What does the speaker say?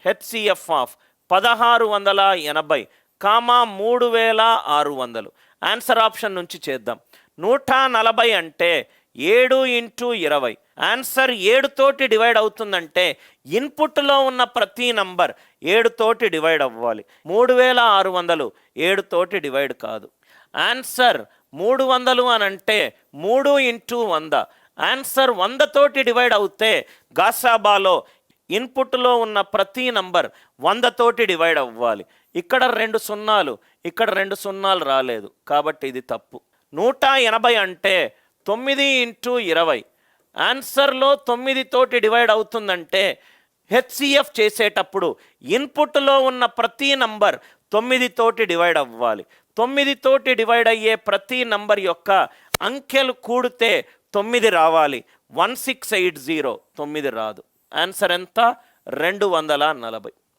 HCF of 1680 comma 3600. Answer option నుంచి చేద్దాం. 140 అంటే 7 ఇంటూ 20. ఆన్సర్ 7 తోటి డివైడ్ అవుతుందంటే ఇన్పుట్లో ఉన్న ప్రతి నంబర్ 7 తోటి డివైడ్ అవ్వాలి. 3600 7 తోటి డివైడ్ కాదు. ఆన్సర్ 300 అని అంటే 3 ఇంటూ 100. ఆన్సర్ 100 తోటి డివైడ్ అవుతే గాసాబాలో ఇన్పుట్లో ఉన్న ప్రతి నంబర్ 100 తోటి డివైడ్ అవ్వాలి. ఇక్కడ 2 సున్నాలు, ఇక్కడ 2 సున్నాలు రాలేదు కాబట్టి ఇది తప్పు. 180 అంటే 9 ఇంటూ 20. ఆన్సర్లో 9 తోటి డివైడ్ అవుతుందంటే హెచ్సిఎఫ్ చేసేటప్పుడు ఇన్పుట్లో ఉన్న ప్రతి నంబర్ 9 తోటి డివైడ్ అవ్వాలి. 9 తోటి డివైడ్ అయ్యే ప్రతి నంబర్ యొక్క అంకెలు కూడితే 9 రావాలి. 1680 9 రాదు. ఆన్సర్ ఎంత? 240.